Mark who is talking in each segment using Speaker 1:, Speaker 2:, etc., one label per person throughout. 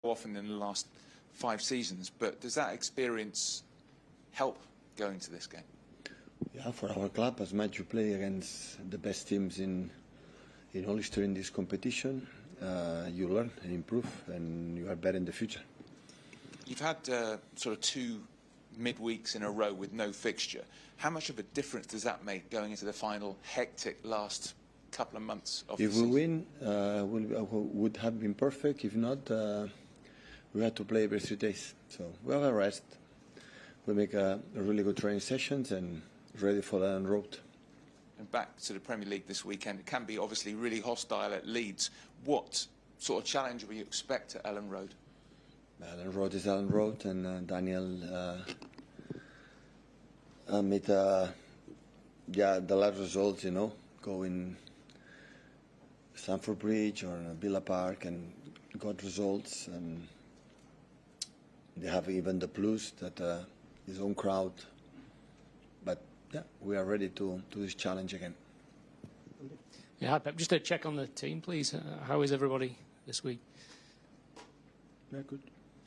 Speaker 1: often in the last 5 seasons, but does that experience help going to this game?
Speaker 2: Yeah, for our club, as much you play against the best teams in all history in this competition, you learn and improve, and you are better in the future.
Speaker 1: You've had sort of 2 midweeks in a row with no fixture. How much of a difference does that make going into the final hectic last couple of months of the season?
Speaker 2: If we win, would have been perfect. If not, we had to play every 3 days. So we have a rest. We make a really good training sessions and ready for the road.
Speaker 1: And back to the Premier League this weekend, it can be obviously really hostile at Leeds. What sort of challenge will you expect at Ellen Road?
Speaker 2: Ellen Road is Ellen Road, and Daniel made the last results, you know, go in Stamford Bridge or Villa Park and got results, and they have even the plus that his own crowd. But yeah, we are ready to do this challenge again.
Speaker 3: Yeah, hi Pep. Just a check on the team, please. How is everybody this week?
Speaker 2: Yeah, good.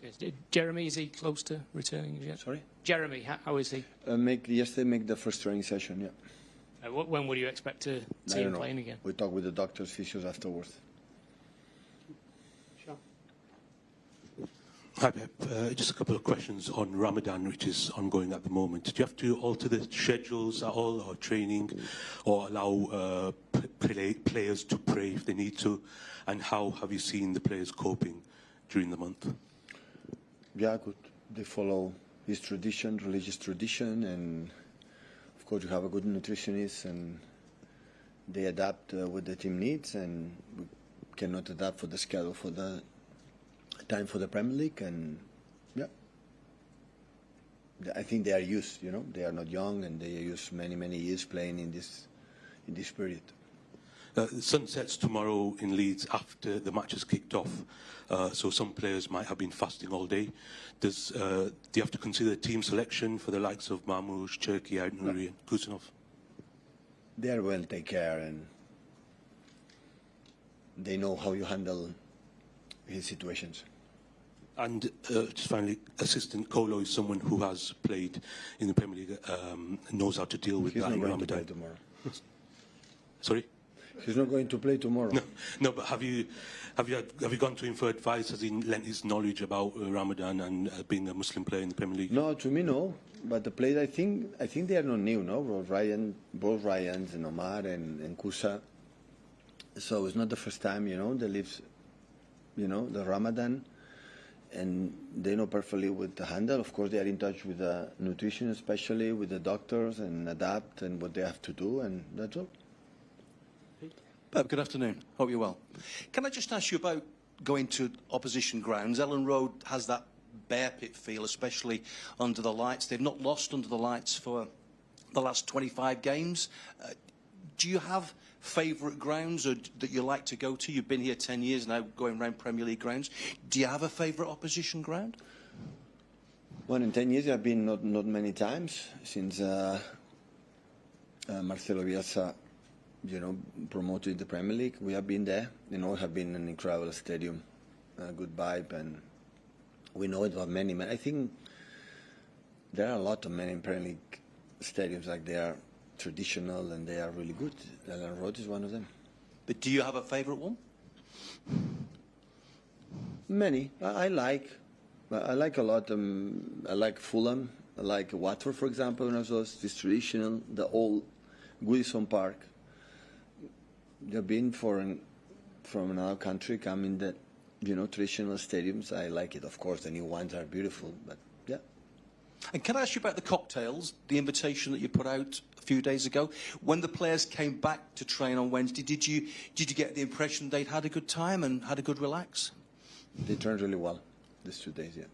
Speaker 3: Yes. Jeremy, is he close to returning yet?
Speaker 2: Sorry?
Speaker 3: Jeremy, how is he?
Speaker 2: Yesterday make the first training session, yeah.
Speaker 3: When would you expect to see him playing again?
Speaker 2: We talk with the doctors, physios afterwards.
Speaker 3: Sure.
Speaker 4: Hi Pep, just a couple of questions on Ramadan, which is ongoing at the moment. Do you have to alter the schedules at all, or training, or allow players to pray if they need to? And how have you seen the players coping during the month?
Speaker 2: Yeah, good. They follow his tradition, religious tradition, and of course you have a good nutritionist, and they adapt what the team needs, and we cannot adapt for the schedule for the time for the Premier League, and yeah, I think they are used. You know, they are not young, and they are used many years playing in this period.
Speaker 4: The sun sets tomorrow in Leeds after the match has kicked off, so some players might have been fasting all day. Do you have to consider team selection for the likes of Marmoush, Cherki, Nouri and Kusanov?
Speaker 2: They are well taken care, and they know how you handle his situations.
Speaker 4: And just finally, assistant Kolo is someone who has played in the Premier League, knows how to deal with that in Ramadan.
Speaker 2: He's not going to play tomorrow.
Speaker 4: Sorry?
Speaker 2: He's not going to play tomorrow.
Speaker 4: No, but have you gone to him for advice? Has he lent his knowledge about Ramadan and being a Muslim player in the Premier League?
Speaker 2: No, to me no. But the players, I think they are not new, no? Both Ryans and Omar and Kusa. So it's not the first time, you know, they live, you know, the Ramadan, and they know perfectly with the handle. Of course, they are in touch with the nutrition, especially with the doctors, and adapt and what they have to do, and that's all.
Speaker 5: Pep, good afternoon. Hope you're well. Can I just ask you about going to opposition grounds? Ellen Road has that bear pit feel, especially under the lights. They've not lost under the lights for the last 25 games. Do you have favourite grounds that you like to go to? You've been here 10 years now, going around Premier League grounds. Do you have a favourite opposition ground?
Speaker 2: Well, in 10 years I've been not many times since Marcelo Bielsa, you know, promoted the Premier League. We have been there. You know, it have been an incredible stadium, a good vibe, and we know it about many. I think there are a lot of many Premier League stadiums, like they are traditional and they are really good. Ellen Road is one of them.
Speaker 5: But do you have a favourite one?
Speaker 2: Many. I like a lot. I like Fulham. I like Watford, for example. And also this traditional, the old Goodison Park. They've been from another country, coming that, you know, traditional stadiums. I like it. Of course, the new ones are beautiful, but yeah.
Speaker 5: And can I ask you about the cocktails, the invitation that you put out a few days ago? When the players came back to train on Wednesday, did you get the impression they'd had a good time and had a good relax?
Speaker 2: They trained really well these 2 days, yeah.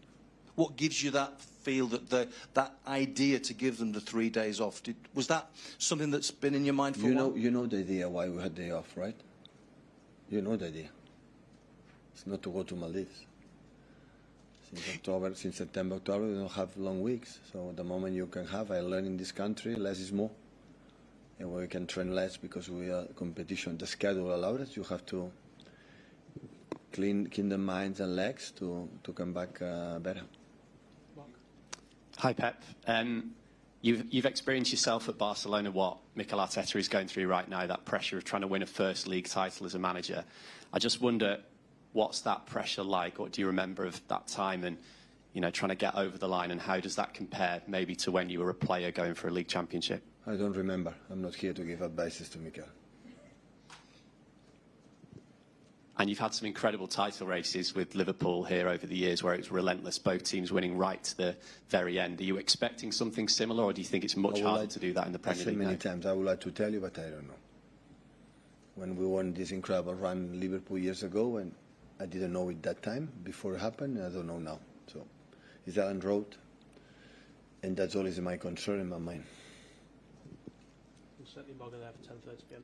Speaker 5: What gives you that feel, that idea to give them the 3 days off? Was that something that's been in your mind for a while?
Speaker 2: You know the idea why we had day off, right? You know the idea. It's not to go to Maldives. Since September, October, we don't have long weeks. So the moment you can have, I learn in this country, less is more. And we can train less because we are competition. The schedule allows us. You have to clean their minds and legs to come back better.
Speaker 6: Hi, Pep. You've experienced yourself at Barcelona what Mikel Arteta is going through right now, that pressure of trying to win a first league title as a manager. I just wonder, what's that pressure like? What do you remember of that time and, you know, trying to get over the line, and how does that compare maybe to when you were a player going for a league championship?
Speaker 2: I don't remember. I'm not here to give advices to Mikel.
Speaker 6: And you've had some incredible title races with Liverpool here over the years where it's relentless, both teams winning right to the very end. Are you expecting something similar, or do you think it's much harder to do that in the Premier League?
Speaker 2: Many times I would like to tell you, but I don't know. When we won this incredible run in Liverpool years ago, and I didn't know it that time before it happened, I don't know now. So it's Ellen Road, and that's always my concern in my mind.
Speaker 3: We'll set the there for 10:30 p.m.